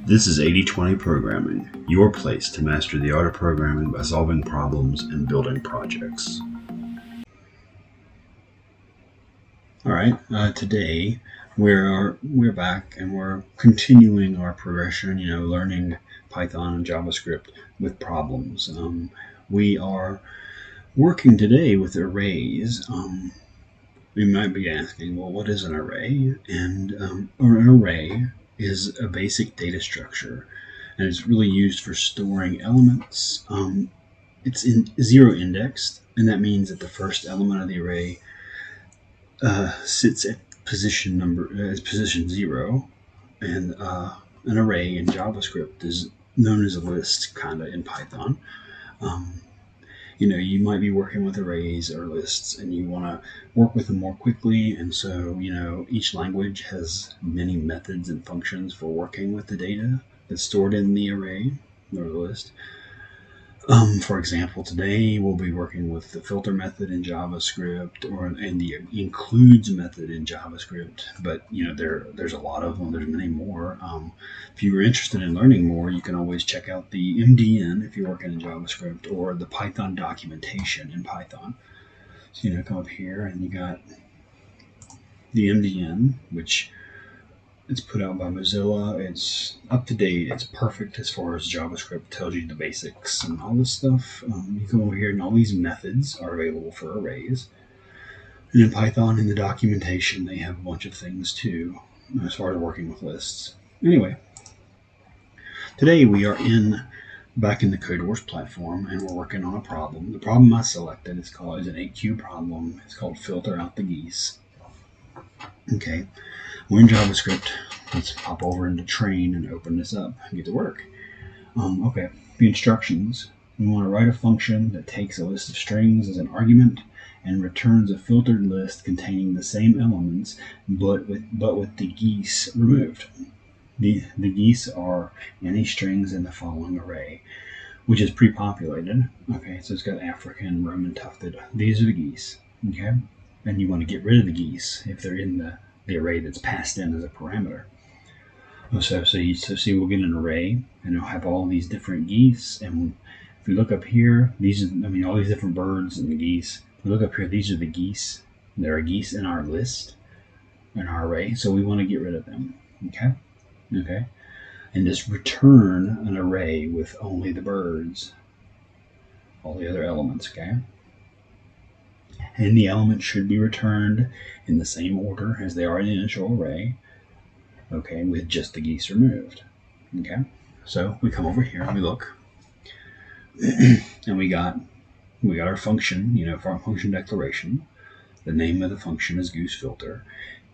This is 80/20 Programming, your place to master the art of programming by solving problems and building projects. Alright, today we're back and we're continuing our progression, learning Python and JavaScript with problems. We are working today with arrays. We might be asking, well, what is an array? And an array is a basic data structure, and it's really used for storing elements. It's zero indexed, and that means that the first element of the array sits at position 0, and an array in JavaScript is known as a list, kind of, in Python. You might be working with arrays or lists and you want to work with them more quickly, and so each language has many methods and functions for working with the data that's stored in the array or the list. For example, today we'll be working with the filter method in JavaScript and the includes method in JavaScript, but there's a lot of them. There's many more. If you're interested in learning more, you can always check out the MDN if you're working in JavaScript, or the Python documentation in Python. So come up here and you got the MDN, which it's put out by Mozilla. It's up to date. It's perfect as far as JavaScript, tells you the basics and all this stuff. You come over here and all these methods are available for arrays. And in Python, in the documentation, they have a bunch of things too, as far as working with lists. Anyway, today we are back in the codewars platform, and we're working on a problem. The problem I selected is an 8Q problem. It's called filter out the geese. Okay. We're in JavaScript. Let's pop over into train and open this up and get to work. Okay, the instructions. We want to write a function that takes a list of strings as an argument and returns a filtered list containing the same elements, but with the geese removed. The geese are any strings in the following array, which is pre-populated. Okay, so it's got African, Roman, tufted. These are the geese. Okay, and you want to get rid of the geese if they're in the array that's passed in as a parameter. So we'll get an array, and it'll have all these different geese. And if we look up here, all these different birds and the geese. If we look up here, these are the geese. There are geese in our list, in our array, so we want to get rid of them. Okay, and just return an array with only the birds, all the other elements. Okay. And the elements should be returned in the same order as they are in the initial array, okay, with just the geese removed. Okay, so we come over here and we look, and we got our function, for our function declaration. The name of the function is goose filter.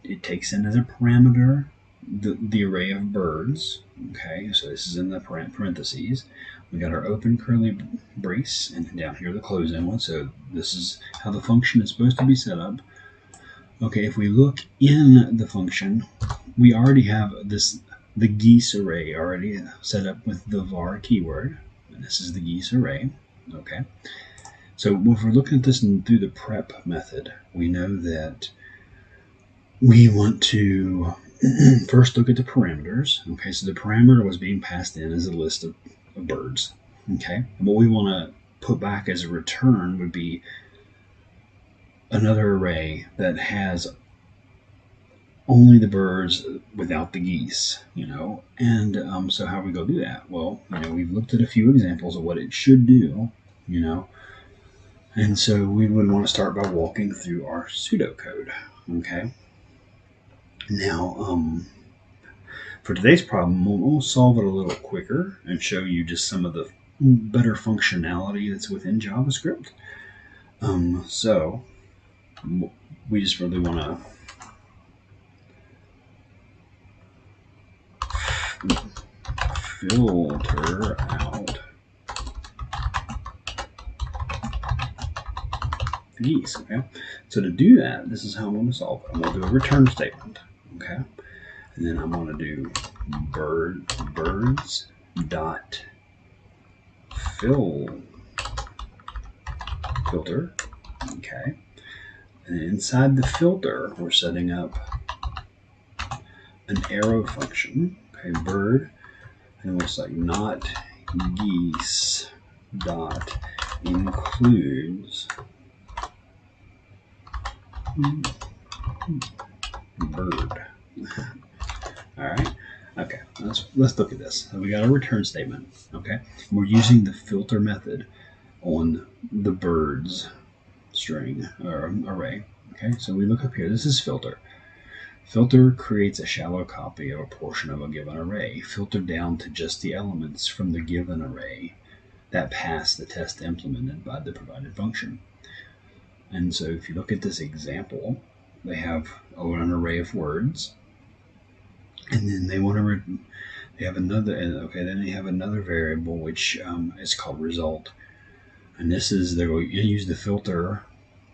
It takes in as a parameter the array of birds. Okay, so this is in the parentheses. We got our open curly brace, and down here the closing one. So this is how the function is supposed to be set up. Okay, if we look in the function, we already have the geese array already set up with the var keyword, and this is the geese array. Okay, so if we're looking at this through the prep method, we know that we want to first look at the parameters. Okay, so the parameter was being passed in as a list of birds. Okay, and what we want to put back as a return would be another array that has only the birds without the geese. And so how we go do that? Well, we've looked at a few examples of what it should do. And so we would want to start by walking through our pseudocode. Okay. Now, for today's problem, we'll solve it a little quicker and show you just some of the better functionality that's within JavaScript. So we just really want to filter out the geese. Okay, so to do that, this is how I'm going to solve it. I'm going to do a return statement. Okay, and then I'm going to do birds dot filter. Okay, and inside the filter, we're setting up an arrow function. Okay, bird and we'll say not geese dot includes bird. All right. Okay. Let's look at this. So we got a return statement. Okay. We're using the filter method on the birds string or array. Okay. So we look up here. This is filter. Filter creates a shallow copy of a portion of a given array, filtered down to just the elements from the given array that pass the test implemented by the provided function. And so if you look at this example, they have an array of words, and then they want to they have another. Okay, then they have another variable which is called result, and this is they're going to use the filter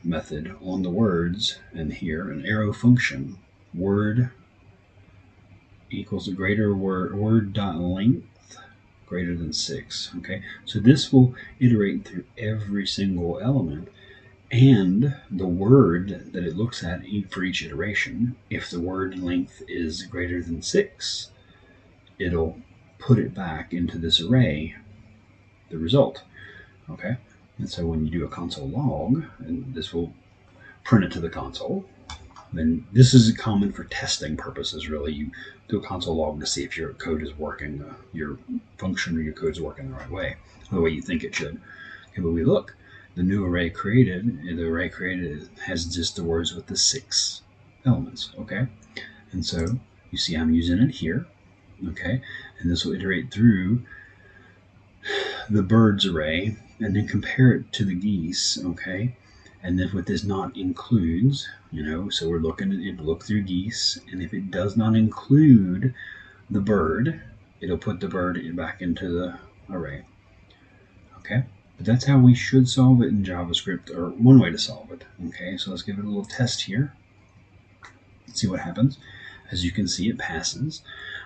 method on the words, and here an arrow function word equals a greater word dot length greater than 6. Okay, so this will iterate through every single element and the word that it looks at for each iteration. If the word length is greater than 6, it'll put it back into this array, the result. Okay, and so when you do a console log, and this will print it to the console. Then this is common for testing purposes, really. You do a console log to see if your code is working, your function or your code is working the right way, the way you think it should. Okay, but we look, the new array created, has just the words with the 6 elements, okay? And so you see I'm using it here, okay? And this will iterate through the birds array and then compare it to the geese, okay? And then what this not includes, so we're looking at it, look through geese, and if it does not include the bird, it'll put the bird back into the array. Okay, but that's how we should solve it in JavaScript, or one way to solve it. Okay, so let's give it a little test here. Let's see what happens. As you can see, it passes,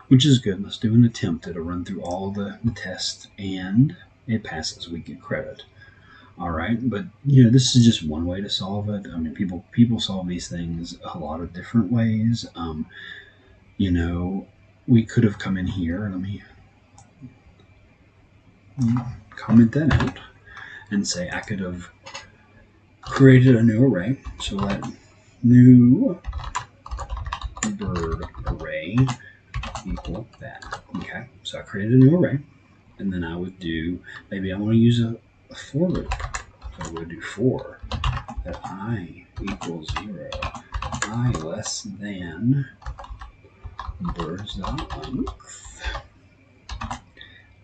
which is good. Let's do an attempt. It'll run through all the tests, and it passes. We get credit. All right, but this is just one way to solve it. I mean, people solve these things a lot of different ways. We could have come in here. Let me comment that out and say I could have created a new array. So let new bird array equal that. Okay, so I created a new array, and then I would do, maybe I want to use a for loop. So I'm going to do for that I equals 0, I less than birds dot length,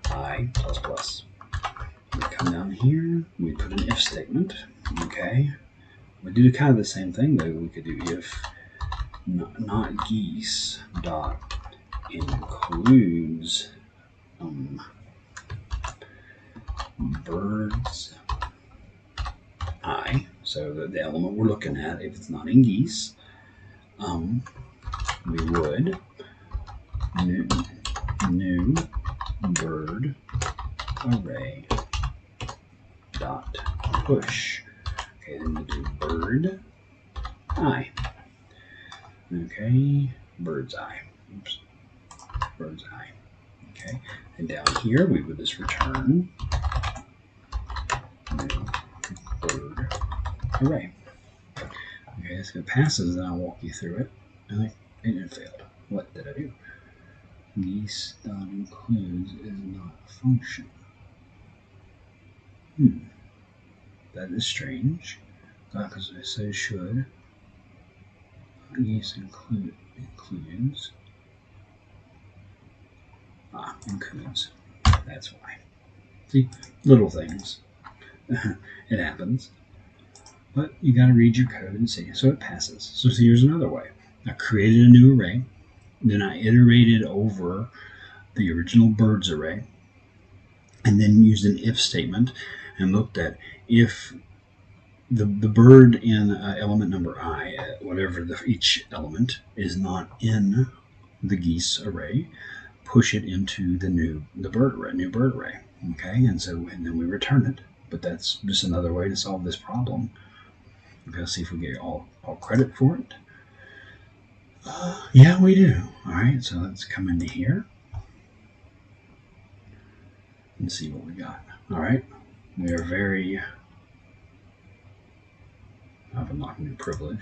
I plus plus. We come down here, we put an if statement. Okay, we do kind of the same thing though. We could do if not geese dot includes birds I, so the element we're looking at, if it's not in geese, we would new bird array dot push. Okay, then we'll do bird I. Okay, bird's eye. Oops, bird's eye. Okay, and down here we would just return new bird array. Okay, so it passes, and I'll walk you through it. And it failed. What did I do? Geese dot includes is not a function. That is strange. Because I say should. Geese includes. Includes. That's why. See, little things. It happens. But you got to read your code and see. So it passes. So here's another way. I created a new array. Then I iterated over the original birds array. And then used an if statement and looked at if the bird in element number I, whatever each element, is not in the geese array, push it into the new bird array. Okay, and then we return it. But that's just another way to solve this problem. Okay, let's see if we get all credit for it. Yeah, we do. All right, so let's come into here. and see what we got. All right, we are very. I've unlocked new privilege.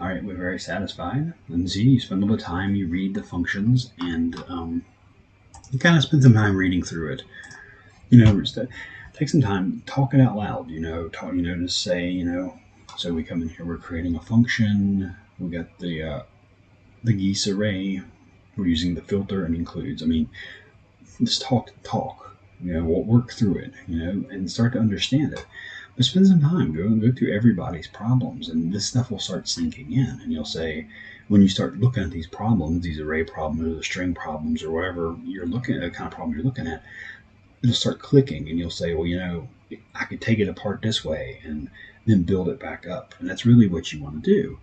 All right, we're very satisfied. And see, you spend a little time, you read the functions, and you kind of spend some time reading through it. Take some time, talk it out loud. Just say, So we come in here, we're creating a function. We got the Geese array. We're using the filter and includes. Just talk. We'll work through it, and start to understand it. But spend some time, go through everybody's problems, and this stuff will start sinking in. And you'll say, when you start looking at these problems, these array problems or the string problems or whatever you're looking at, the kind of problem you're looking at, it'll start clicking, and you'll say, well, I could take it apart this way and then build it back up. And that's really what you want to do.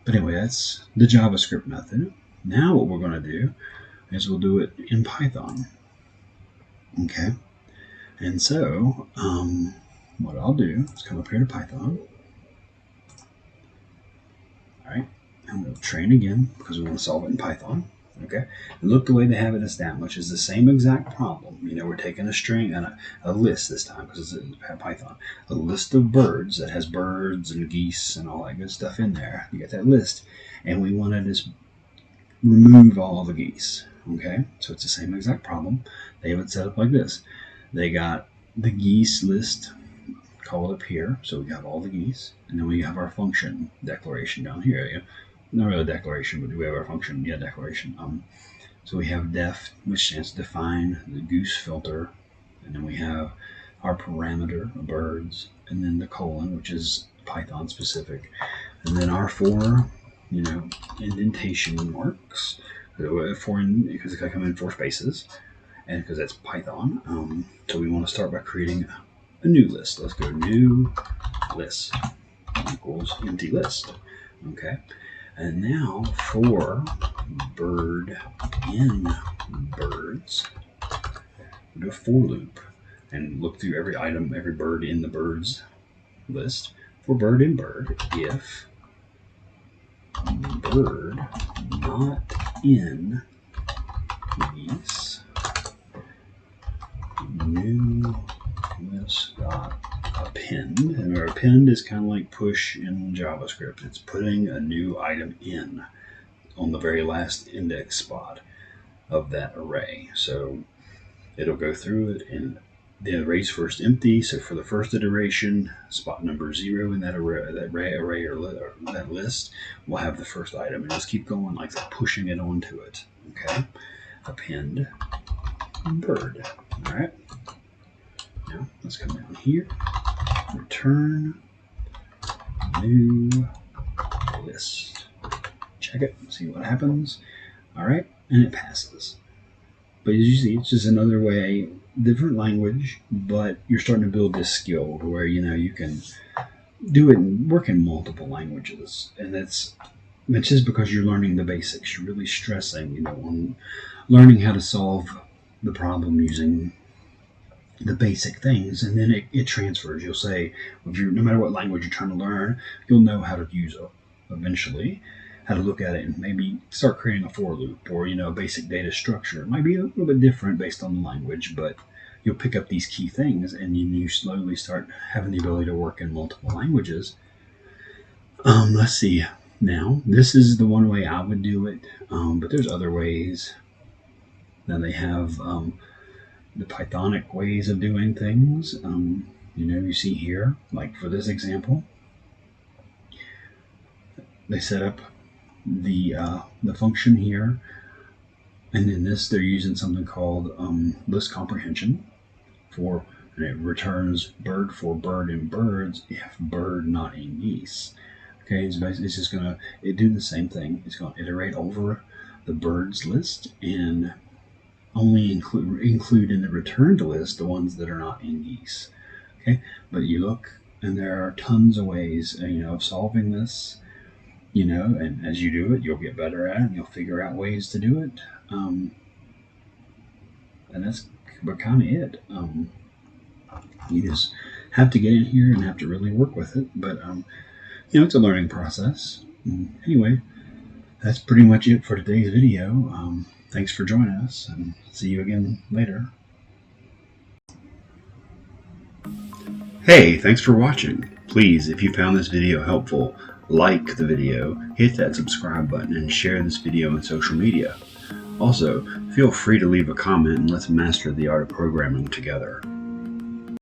But anyway, that's the JavaScript method. Now what we're going to do is we'll do it in Python. Okay. And so what I'll do is come up here to Python. All right. And we'll train again because we want to solve it in Python. Okay. And look, the way they have it established is the same exact problem. We're taking a string and a list this time because it's Python. A list of birds that has birds and geese and all that good stuff in there. You got that list. And we want to just remove all the geese. Okay. So it's the same exact problem. They have it set up like this. They got the geese list called up here. So we have all the geese. And then we have our function declaration down here. Not really a declaration, but we have our function, declaration. So we have def, which stands to define the goose filter, and then we have our parameter of birds, and then the colon, which is Python specific, and then our four, indentation marks, because I come in 4 spaces, and because that's Python. So we want to start by creating a new list. Let's go new list equals empty list. Okay. And now for bird in birds, we do a for loop and look through every item, every bird in the birds list. For bird in bird, if bird not in geese, new list dot append. And our append is kind of like push in JavaScript. It's putting a new item in on the very last index spot of that array. So it'll go through it, and the array's first empty. So for the first iteration, spot number 0 in that array or that list will have the first item, and just keep going like that, pushing it onto it. Okay, append bird. All right. Now let's come down here. Return new list. Check it, see what happens. All right, and it passes. But as you see, it's just another way, different language, but you're starting to build this skill to where you can do it and work in multiple languages, and it's just because you're learning the basics. You're really stressing, on learning how to solve the problem using the basic things, and then it transfers. You'll say, no matter what language you're trying to learn, you'll know how to use it eventually, how to look at it and maybe start creating a for loop or, a basic data structure. It might be a little bit different based on the language, but you'll pick up these key things and you slowly start having the ability to work in multiple languages. Let's see. Now, this is the one way I would do it, but there's other ways. Now they have the Pythonic ways of doing things. You see here, like for this example, they set up the function here, and in this they're using something called list comprehension and it returns bird for bird in birds if bird not in geese. Okay, it's just gonna do the same thing. It's gonna iterate over the birds list and only include in the returned list the ones that are not in geese. Okay, but you look, and there are tons of ways, of solving this. And as you do it, you'll get better at it, and you'll figure out ways to do it. And that's kind of it. You just have to get in here and have to really work with it. But it's a learning process. Anyway, that's pretty much it for today's video. Thanks for joining us, and see you again later. Hey, thanks for watching. Please, if you found this video helpful, like the video, hit that subscribe button, and share this video on social media. Also, feel free to leave a comment and let's master the art of programming together.